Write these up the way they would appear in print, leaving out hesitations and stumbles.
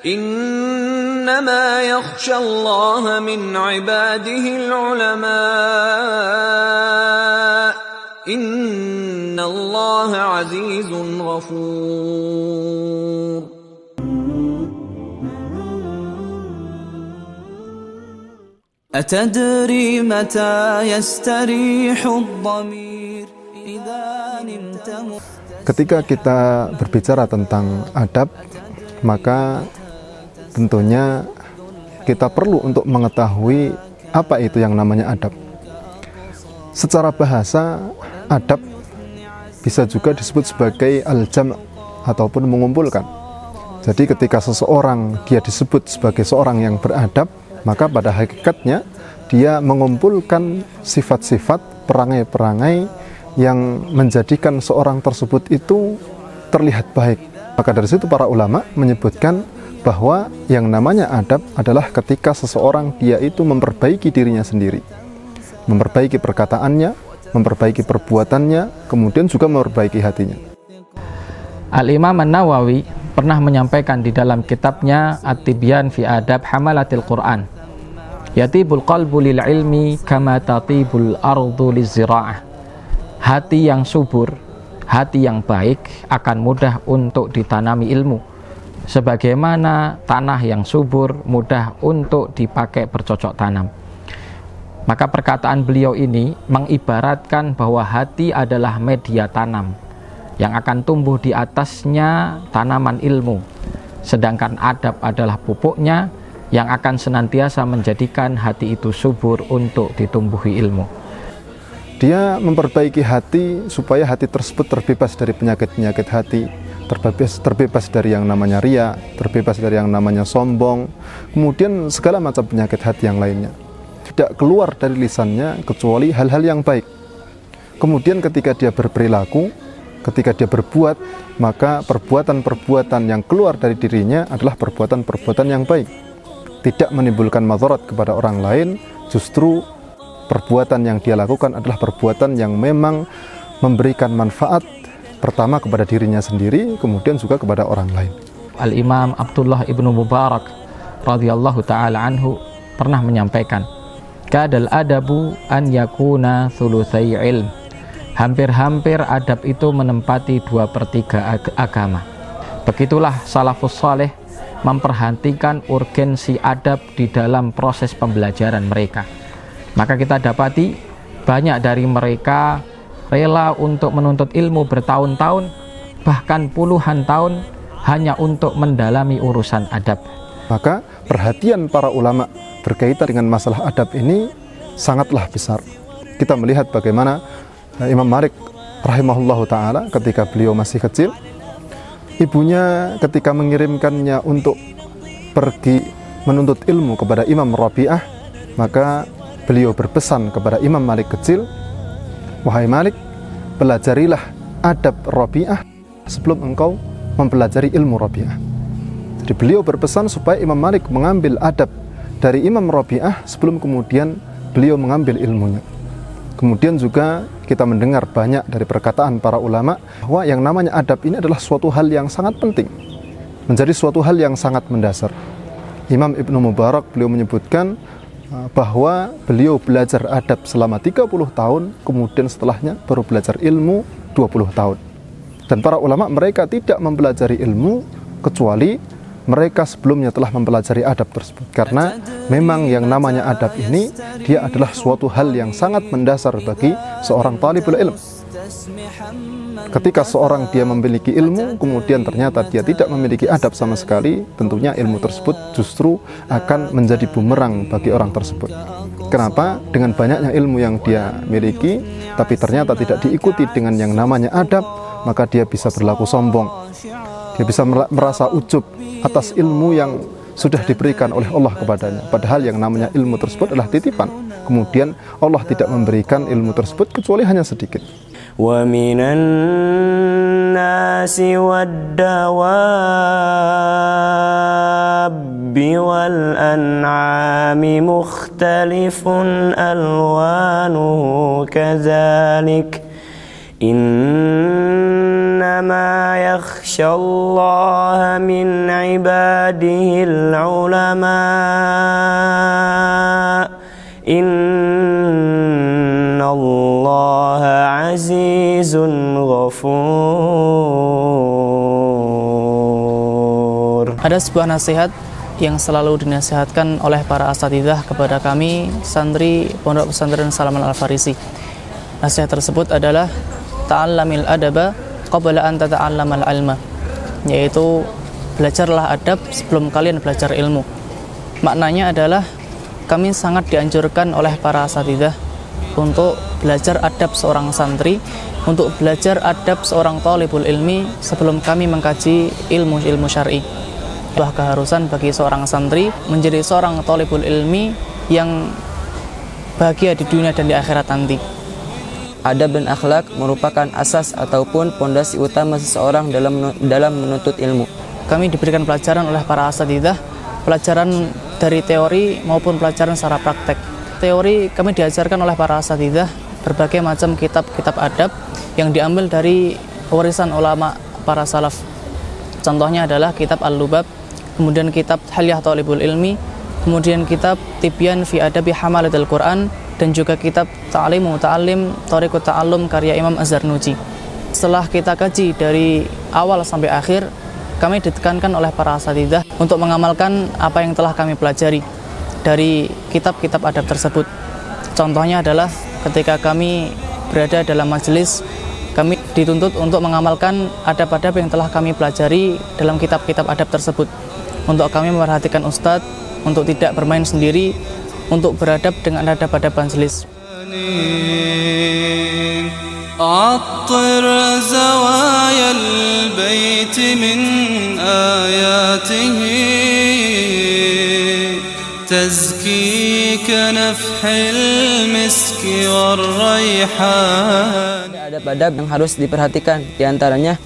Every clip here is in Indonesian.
Innama yakhshallaha min ibadihil ulama. Innallaha azizun ghafur. Atadri mata yastarihu ad-dhamir idza nimta. Ketika kita berbicara tentang adab, maka tentunya kita perlu untuk mengetahui apa itu yang namanya adab. Secara bahasa, adab bisa juga disebut sebagai al-jam' ataupun mengumpulkan. Jadi ketika seseorang dia disebut sebagai seorang yang beradab, maka pada hakikatnya dia mengumpulkan sifat-sifat, perangai-perangai yang menjadikan seorang tersebut itu terlihat baik. Maka dari situ para ulama menyebutkan bahwa yang namanya adab adalah ketika seseorang dia itu memperbaiki dirinya sendiri, memperbaiki perkataannya, memperbaiki perbuatannya, kemudian juga memperbaiki hatinya. Al-Imam An-Nawawi pernah menyampaikan di dalam kitabnya At-Tibyan fi Adab Hamalatil Quran, yatibul qalbu lil ilmi kama tatibul ardu lizzira'ah. Hati yang subur, hati yang baik akan mudah untuk ditanami ilmu, sebagaimana tanah yang subur mudah untuk dipakai bercocok tanam. Maka perkataan beliau ini mengibaratkan bahwa hati adalah media tanam yang akan tumbuh di atasnya tanaman ilmu, sedangkan adab adalah pupuknya yang akan senantiasa menjadikan hati itu subur untuk ditumbuhi ilmu. Dia memperbaiki hati supaya hati tersebut terbebas dari penyakit-penyakit hati, terbebas dari yang namanya ria, terbebas dari yang namanya sombong, kemudian segala macam penyakit hati yang lainnya. Tidak keluar dari lisannya kecuali hal-hal yang baik. Kemudian ketika dia berperilaku, ketika dia berbuat, maka perbuatan-perbuatan yang keluar dari dirinya adalah perbuatan-perbuatan yang baik, tidak menimbulkan madarat kepada orang lain. Justru perbuatan yang dia lakukan adalah perbuatan yang memang memberikan manfaat, pertama kepada dirinya sendiri, kemudian juga kepada orang lain. Al-Imam Abdullah ibnu Mubarak radhiyallahu ta'ala anhu pernah menyampaikan, kadal adabu an yakuna thulutsai ilm. Hampir-hampir adab itu menempati 2/3 agama. Begitulah salafus saleh memperhatikan urgensi adab di dalam proses pembelajaran mereka. Maka kita dapati banyak dari mereka rela untuk menuntut ilmu bertahun-tahun, bahkan puluhan tahun hanya untuk mendalami urusan adab. Maka perhatian para ulama berkaitan dengan masalah adab ini sangatlah besar. Kita melihat bagaimana Imam Malik rahimahullahu ta'ala ketika beliau masih kecil, ibunya ketika mengirimkannya untuk pergi menuntut ilmu kepada Imam Rabi'ah, maka beliau berpesan kepada Imam Malik kecil, wahai Malik, pelajarilah adab Rabi'ah sebelum engkau mempelajari ilmu Rabi'ah. Jadi beliau berpesan supaya Imam Malik mengambil adab dari Imam Rabi'ah sebelum kemudian beliau mengambil ilmunya. Kemudian juga kita mendengar banyak dari perkataan para ulama bahwa yang namanya adab ini adalah suatu hal yang sangat penting, menjadi suatu hal yang sangat mendasar. Imam Ibnu Mubarak beliau menyebutkan bahwa beliau belajar adab selama 30 tahun, kemudian setelahnya baru belajar ilmu 20 tahun. Dan para ulama mereka tidak mempelajari ilmu kecuali mereka sebelumnya telah mempelajari adab tersebut. Karena memang yang namanya adab ini, dia adalah suatu hal yang sangat mendasar bagi seorang talibul ilm. Ketika seorang dia memiliki ilmu, kemudian ternyata dia tidak memiliki adab sama sekali, tentunya ilmu tersebut justru akan menjadi bumerang bagi orang tersebut. Kenapa? Dengan banyaknya ilmu yang dia miliki, tapi ternyata tidak diikuti dengan yang namanya adab, maka dia bisa berlaku sombong. Dia bisa merasa ujub atas ilmu yang sudah diberikan oleh Allah kepadanya. Padahal yang namanya ilmu tersebut adalah titipan. Kemudian Allah tidak memberikan ilmu tersebut kecuali hanya sedikit. وَمِنَ النَّاسِ وَالدَّوَابِّ وَالْأَنْعَامِ مُخْتَلِفٌ أَلْوَانُهُ كَذَلِكَ إِنَّمَا إنما يخشى الله من عباده العلماء إن الله عزيز غفور. Ada sebuah nasihat yang selalu dinasihatkan oleh para asatidzah kepada kami santri Pondok Pesantren Salman Al-Farisi. Nasihat tersebut adalah ta'allamil adaba qabla an tata'allamal ilma, yaitu belajarlah adab sebelum kalian belajar ilmu. Maknanya adalah kami sangat dianjurkan oleh para asatidzah untuk belajar adab seorang santri, untuk belajar adab seorang thalibul ilmi sebelum kami mengkaji ilmu-ilmu syar'i. Sebuah keharusan bagi seorang santri menjadi seorang thalibul ilmi yang bahagia di dunia dan di akhirat nanti. Adab dan akhlak merupakan asas ataupun pondasi utama seseorang dalam menuntut ilmu. Kami diberikan pelajaran oleh para asatidzah, pelajaran dari teori maupun pelajaran secara praktek. Teori kami diajarkan oleh para asatidzah berbagai macam kitab-kitab adab yang diambil dari warisan ulama para salaf. Contohnya adalah kitab Al-Lubab, kemudian kitab Hilyah Thalibul Ilmi, kemudian kitab Tibyan fi Adabi Hamalatil Quran, dan juga kitab Ta'limu Ta'alim Thariqut Ta'allum karya Imam Az-Zarnuji. Setelah kita kaji dari awal sampai akhir, kami ditekankan oleh para asatidzah untuk mengamalkan apa yang telah kami pelajari dari kitab-kitab adab tersebut. Contohnya adalah ketika kami berada dalam majelis, kami dituntut untuk mengamalkan adab-adab yang telah kami pelajari dalam kitab-kitab adab tersebut. Untuk kami memperhatikan ustadz, untuk tidak bermain sendiri, untuk beradab dengan adab-adab majelis. عطر زوايا البيت من آياته تزكي كنفح المسك والريحان. Adab-adab yang harus diperhatikan, diantaranya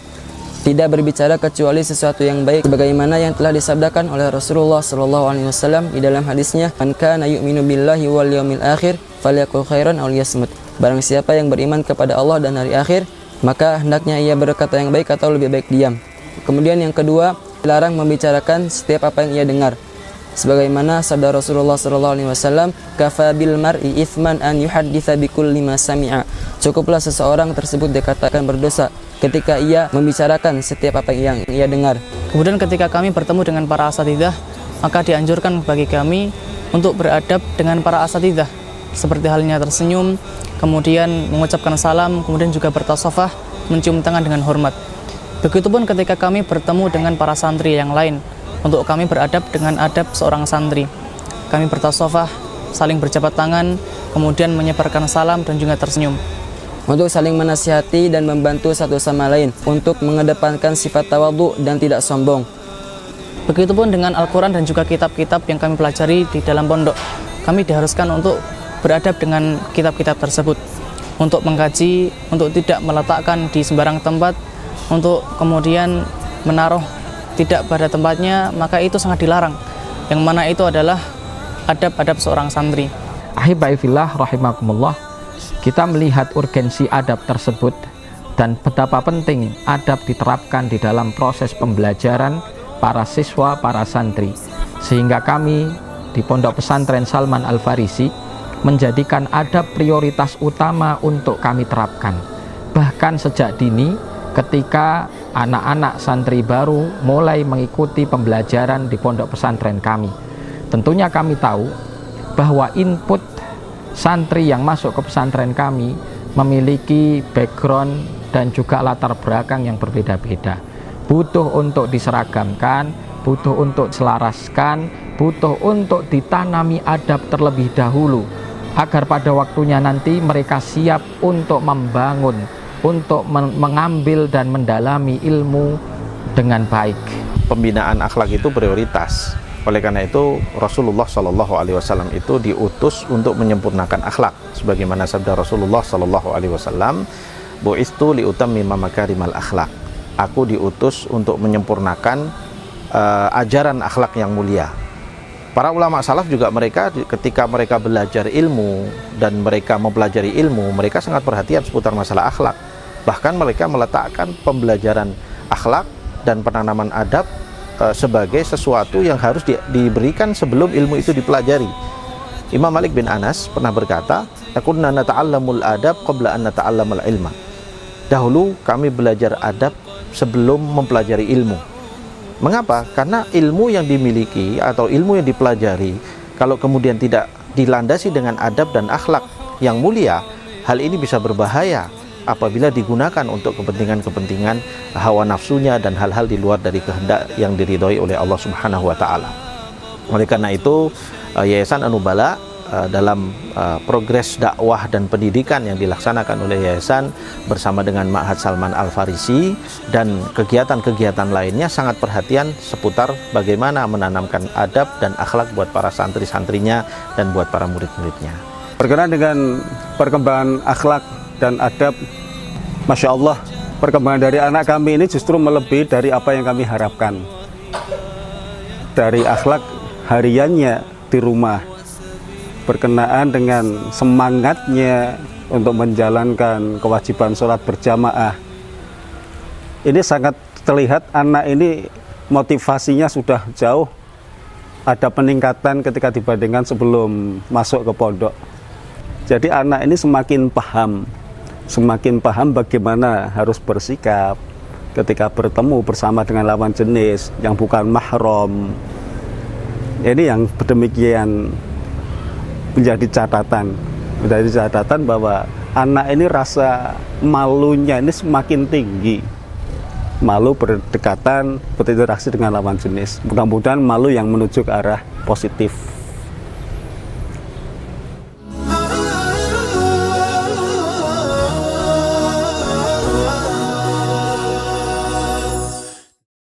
tidak berbicara kecuali sesuatu yang baik, sebagaimana yang telah disabdakan oleh Rasulullah SAW di dalam hadisnya, "Man kana yu'minu billahi wal yawmil akhir falyaqul khairan aw liyasmut." Barang siapa yang beriman kepada Allah dan hari akhir, maka hendaknya ia berkata yang baik atau lebih baik diam. Kemudian yang kedua, dilarang membicarakan setiap apa yang ia dengar. Sebagaimana sabda Rasulullah SAW, "Kafa bil mar'i ithman an yuhadditsa bikulli ma sami'a." Cukuplah seseorang tersebut dikatakan berdosa ketika ia membicarakan setiap apa yang ia dengar. Kemudian ketika kami bertemu dengan para asatidzah, maka dianjurkan bagi kami untuk beradab dengan para asatidzah, seperti halnya tersenyum, kemudian mengucapkan salam, kemudian juga bertasafah, mencium tangan dengan hormat. Begitupun ketika kami bertemu dengan para santri yang lain, untuk kami beradab dengan adab seorang santri. Kami bertasafah, saling berjabat tangan, kemudian menyebarkan salam dan juga tersenyum. Untuk saling menasihati dan membantu satu sama lain, untuk mengedepankan sifat tawadhu dan tidak sombong. Begitupun dengan Al-Quran dan juga kitab-kitab yang kami pelajari di dalam pondok. Kami diharuskan untuk beradab dengan kitab-kitab tersebut, untuk mengkaji, untuk tidak meletakkan di sembarang tempat, untuk kemudian menaruh tidak pada tempatnya, maka itu sangat dilarang. Yang mana itu adalah adab-adab seorang santri. Ahibai fillah rahimakumullah, kita melihat urgensi adab tersebut dan betapa penting adab diterapkan di dalam proses pembelajaran para siswa, para santri, sehingga kami di Pondok Pesantren Salman Al-Farisi menjadikan adab prioritas utama untuk kami terapkan. Bahkan sejak dini, ketika anak-anak santri baru mulai mengikuti pembelajaran di pondok pesantren kami, tentunya kami tahu bahwa input santri yang masuk ke pesantren kami memiliki background dan juga latar belakang yang berbeda-beda. Butuh untuk diseragamkan, butuh untuk diselaraskan, butuh untuk ditanami adab terlebih dahulu, agar pada waktunya nanti mereka siap untuk membangun, untuk mengambil dan mendalami ilmu dengan baik. Pembinaan akhlak itu prioritas. Oleh karena itu Rasulullah SAW itu diutus untuk menyempurnakan akhlak, sebagaimana sabda Rasulullah SAW, "Bu'istu liutammima makarimal akhlak." Aku diutus untuk menyempurnakan ajaran akhlak yang mulia. Para ulama salaf juga mereka ketika mereka belajar ilmu dan mereka mempelajari ilmu, mereka sangat perhatian seputar masalah akhlak. Bahkan mereka meletakkan pembelajaran akhlak dan penanaman adab sebagai sesuatu yang harus diberikan sebelum ilmu itu dipelajari. Imam Malik bin Anas pernah berkata, "Kunna nata'allamul adab qabla an nata'allamal ilma." Dahulu kami belajar adab sebelum mempelajari ilmu. Mengapa? Karena ilmu yang dimiliki atau ilmu yang dipelajari kalau kemudian tidak dilandasi dengan adab dan akhlak yang mulia, hal ini bisa berbahaya apabila digunakan untuk kepentingan-kepentingan hawa nafsunya dan hal-hal di luar dari kehendak yang diridhoi oleh Allah Subhanahu wa taala. Oleh karena itu, Yayasan An-Nubala dalam progres dakwah dan pendidikan yang dilaksanakan oleh yayasan bersama dengan Ma'had Salman Al-Farisi dan kegiatan-kegiatan lainnya sangat perhatian seputar bagaimana menanamkan adab dan akhlak buat para santri-santrinya dan buat para murid-muridnya. Berkenaan dengan perkembangan akhlak dan adab, Masya Allah, perkembangan dari anak kami ini justru melebihi dari apa yang kami harapkan. Dari akhlak hariannya di rumah, berkenaan dengan semangatnya untuk menjalankan kewajiban sholat berjamaah, ini sangat terlihat anak ini motivasinya sudah jauh ada peningkatan ketika dibandingkan sebelum masuk ke pondok. Jadi anak ini semakin paham bagaimana harus bersikap ketika bertemu bersama dengan lawan jenis yang bukan mahram. Ini yang demikian menjadi catatan bahwa anak ini rasa malunya ini semakin tinggi, malu berdekatan, berinteraksi dengan lawan jenis. Mudah-mudahan malu yang menuju ke arah positif.